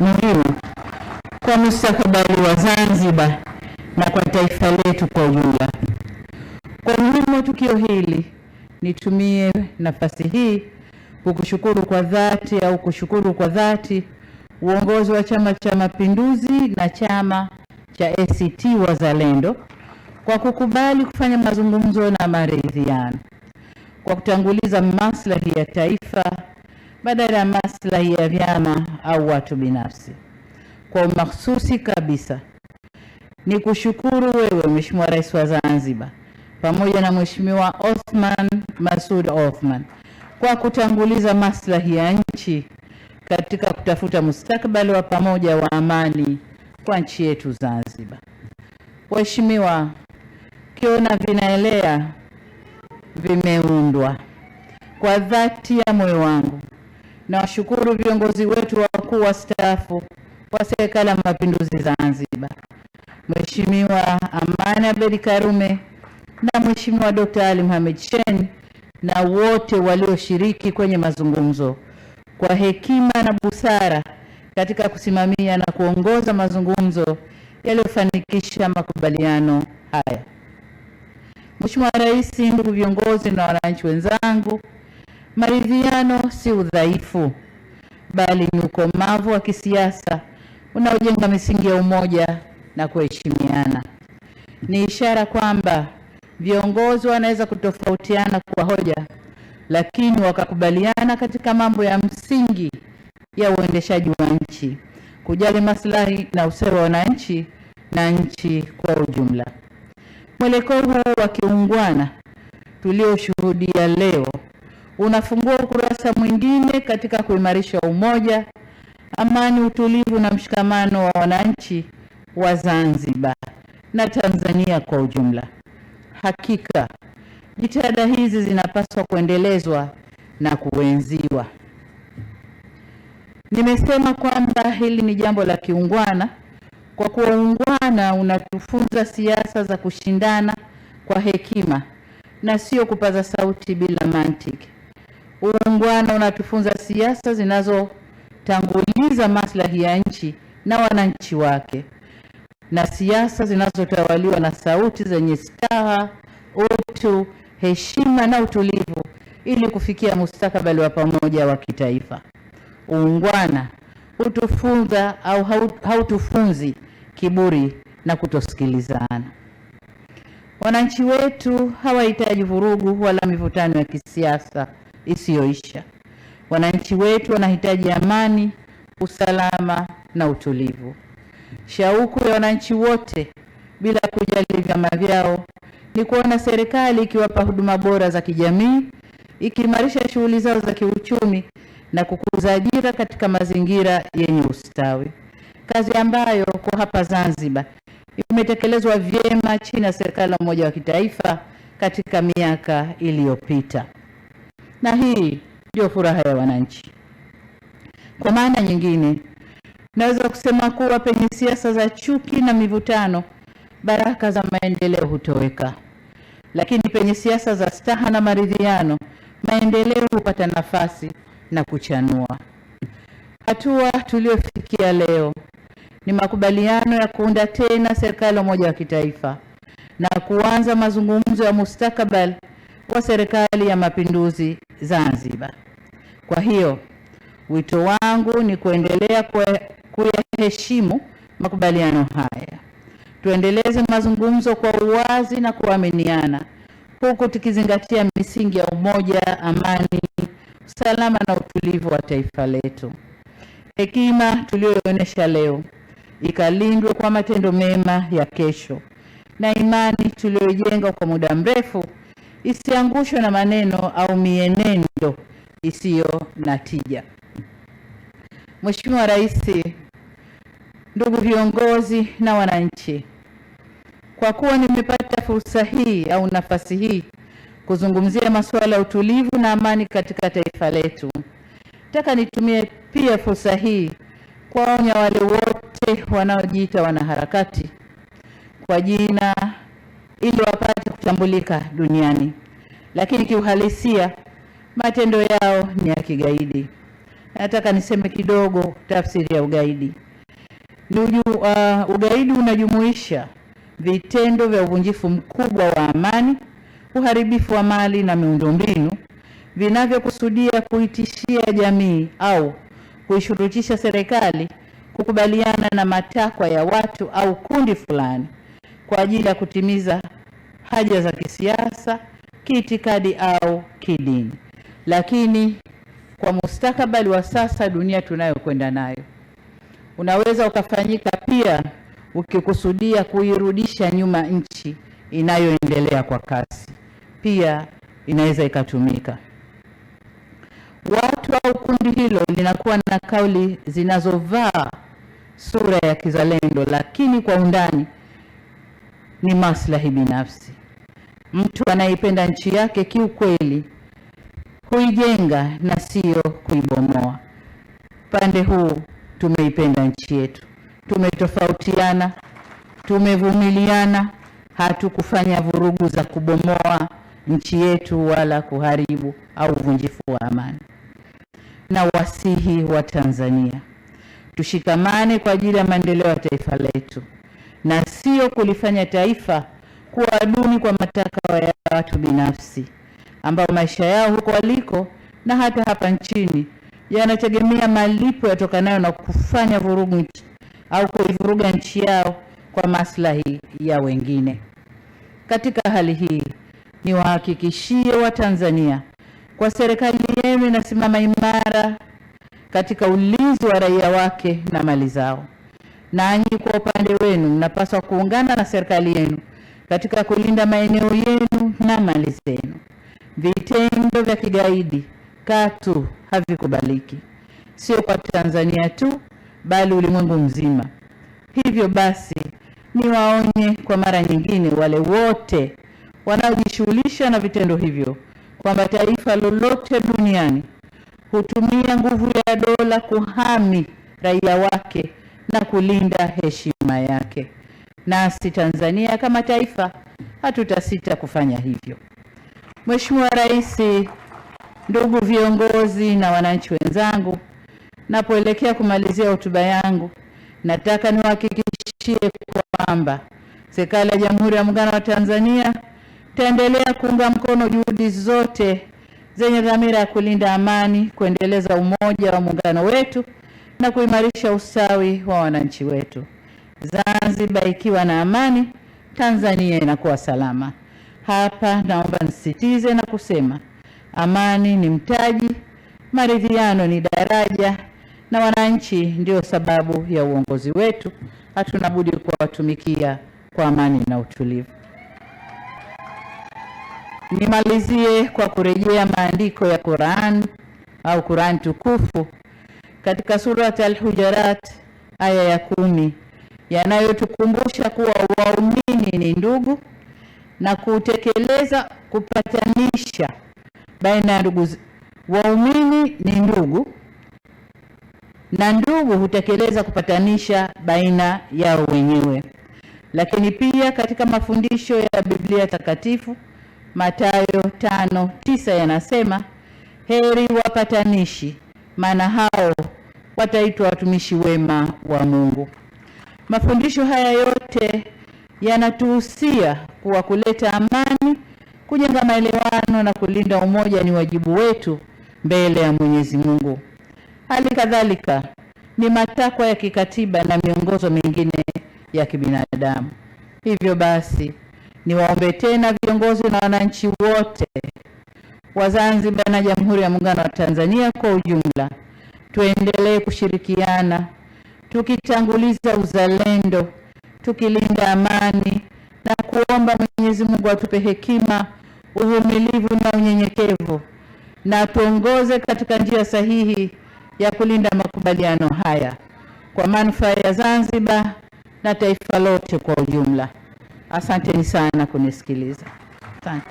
muhimu kwa mustakabali wa Zanzibar na kwa taifa letu kwa ujumla. Kwa umuhimu wa tukio hili, nitumie nafasi hii kushukuru kwa dhati uongozi wa Chama cha Mapinduzi na chama cha ACT Wazalendo kwa kukubali kufanya mazungumzo na maridhiano, kwa kutanguliza maslahi ya taifa badala ya maslahi ya vyama au watu binafsi. Kwa mahsusi kabisa ni kushukuru wewe Mheshimiwa Rais wa Zanzibar pamoja na Mheshimiwa Othman Masoud Othman kwa kutanguliza maslahi ya nchi katika kutafuta mustakabali wa pamoja wa amani kwa nchi yetu Zanzibar. Waheshimiwa, kiona vinaelea vimeundwa. Kwa dhati ya moyo wangu nawashukuru viongozi wetu wakuu wastaafu wa Serikali ya Mapinduzi Zanzibar, Mheshimiwa Amani Abeid Karume na Mheshimiwa Dr. Ali Mohamed Shein na wote walioshiriki kwenye mazungumzo kwa hekima na busara katika kusimamia na kuongoza mazungumzo yaliyofanikisha makubaliano haya. Mheshimiwa Rais, ndugu viongozi na wananchi wenzangu, maridhiano si udhaifu bali ni ukomavu wa kisiasa unaojenga misingi ya umoja na kuheshimiana. Ni ishara kwamba viongozi wanaweza kutofautiana kwa hoja, lakini wakakubaliana katika mambo ya msingi ya uendeshaji wa nchi, kujali maslahi na ustawi wa wananchi na nchi kwa ujumla. Mwelekeo huu wa kiungwana tulioshuhudia leo unafungua ukurasa mwingine katika kuimarisha umoja, amani, utulivu na mshikamano wa wananchi wa Zanzibar na Tanzania kwa ujumla. Hakika jitihada hizi zinapaswa kuendelezwa na kuenziwa. Nimesema kwamba hili ni jambo la kiungwana kwa kuwa uungwana unatufunza siasa za kushindana kwa hekima na sio kupaza sauti bila mantiki. Uungwana unatufunza siasa zinazotanguliza maslahi ya nchi na wananchi wake, na siasa zinazotawaliwa na sauti zenye staha, utu, heshima na utulivu ili kufikia mustakabali wa pamoja wa kitaifa. Uungwana hutufunza au hautufunzi kiburi na kutosikilizana. Wananchi wetu hawahitaji vurugu wala mivutano ya kisiasa isiyoisha. Wananchi wetu wanahitaji amani, usalama na utulivu. Shauku ya wananchi wote bila kujali vyama vyao ni kuona serikali ikiwapa huduma bora za kijamii, ikiimarisha shughuli zao za kiuchumi na kukuza ajira katika mazingira yenye ustawi. Kazi ambayo kwa hapa Zanzibar imetekelezwa vyema chini ya serikali ya umoja wa kitaifa katika miaka iliyopita. Na hii ndio furaha ya wananchi. Kwa maana nyingine, naweza kusema kuwa penye siasa za chuki na mivutano, baraka za maendeleo hutoweka. Lakini penye siasa za staha na maridhiano, maendeleo hupata nafasi na kuchanua. Hatua tuliyofikia leo ni makubaliano ya kuunda tena serikali ya umoja wa kitaifa na kuanza mazungumzo ya mustakabali wa Serikali ya Mapinduzi Zanzibar. Kwa hiyo, wito wangu ni kuendelea kuyaheshimu makubaliano haya. Tuendeleze mazungumzo kwa uwazi na kuaminiana, huku tukizingatia misingi ya umoja, amani, usalama na utulivu wa taifa letu. Hekima tuliyoonyesha leo ikalindwe kwa matendo mema ya kesho, na imani tuliyojenga kwa muda mrefu isiangushwe na maneno au mienendo isiyo na tija. Mheshimiwa Rais, ndugu viongozi na wananchi, kwa kuwa nimepata fursa hii au nafasi hii kuzungumzia masuala ya utulivu na amani katika taifa letu, nataka nitumie pia fursa hii kuwaonya wale wote wanaojiita wanaharakati kwa jina ili wapate kutambulika duniani, lakini kiuhalisia matendo yao ni ya kigaidi. nataka niseme kidogo tafsiri ya ugaidi. Ugaidi unajumuisha vitendo vya uvunjifu mkubwa wa amani, uharibifu wa mali na miundombinu vinavyokusudia kuitishia jamii au kuishurutisha serikali kukubaliana na matakwa ya watu au kundi fulani kwa ajili ya kutimiza haja za kisiasa, kiitikadi au kidini. Lakini kwa mustakabali wa sasa, dunia tunayokwenda nayo, unaweza ukafanyika pia ukikusudia kuirudisha nyuma nchi inayoendelea kwa kasi. Pia inaweza ikatumika. Watu au kundi hilo linakuwa na kauli zinazovaa sura ya kizalendo, lakini kwa undani ni maslahi binafsi. Mtu anayependa nchi yake kiukweli huijenga na sio kuibomoa. Pande huu tumeipenda nchi yetu, tumetofautiana, tumevumiliana, hatukufanya vurugu za kubomoa nchi yetu wala kuharibu au uvunjifu wa amani. Na wasihi wa Tanzania, tushikamane kwa ajili ya maendeleo ya taifa letu na sio kulifanya taifa kuwa duni kwa matakwa ya watu binafsi ambao maisha yao huko waliko na hata hapa nchini yanategemea malipo yatokanayo na kufanya vurugu au kuivuruga nchi yao kwa maslahi ya wengine. Katika hali hii, niwahakikishie Watanzania kwa serikali yenu inasimama imara katika ulinzi wa raia wake na mali zao. Nanyi kwa upande wenu mnapaswa kuungana na serikali yenu katika kulinda maeneo yenu na mali zenu. Vitendo vya kigaidi katu havikubaliki, sio kwa Tanzania tu bali ulimwengu mzima. Hivyo basi, niwaonye kwa mara nyingine wale wote wanaojishughulisha na vitendo hivyo kwamba taifa lolote duniani hutumia nguvu ya dola kuhami raia wake na kulinda heshima yake. Nasi Tanzania kama taifa hatutasita kufanya hivyo. Mheshimiwa Rais, ndugu viongozi na wananchi wenzangu, napoelekea kumalizia hotuba yangu, nataka niwahakikishie kwamba serikali ya Jamhuri ya Muungano wa Tanzania itaendelea kuunga mkono juhudi zote zenye dhamira ya kulinda amani, kuendeleza umoja wa muungano wetu na kuimarisha ustawi wa wananchi wetu. Zanzibar ikiwa na amani, Tanzania inakuwa salama. Hapa naomba nisisitize na kusema amani ni mtaji, maridhiano ni daraja, na wananchi ndio sababu ya uongozi wetu. Hatuna budi kuwatumikia kwa amani na utulivu. Nimalizie kwa kurejea maandiko ya Qur'an au Qur'an tukufu katika Surat Al-Hujurat aya ya 10 yanayotukumbusha kuwa waumini ni ndugu na kutekeleza kupatanisha baina ya ndugu. Waumini ni ndugu na ndugu hutekeleza kupatanisha baina yao wenyewe. Lakini pia katika mafundisho ya Biblia takatifu Mathayo 5:9 yanasema, heri wapatanishi, maana hao wataitwa watumishi wema wa Mungu. Mafundisho haya yote yanatuhusia kuwa kuleta amani, kujenga maelewano na kulinda umoja ni wajibu wetu mbele ya Mwenyezi Mungu. Hali kadhalika ni matakwa ya kikatiba na miongozo mingine ya kibinadamu. Hivyo basi, niwaombe tena viongozi na wananchi wote wa Zanzibar na Jamhuri ya Muungano wa Tanzania kwa ujumla, tuendelee kushirikiana tukitanguliza uzalendo, tukilinda amani na kuomba Mwenyezi Mungu atupe hekima, uvumilivu na unyenyekevu, na tuongoze katika njia sahihi ya kulinda makubaliano haya kwa manufaa ya Zanzibar na taifa lote kwa ujumla. Asanteni sana kunisikiliza. Asante.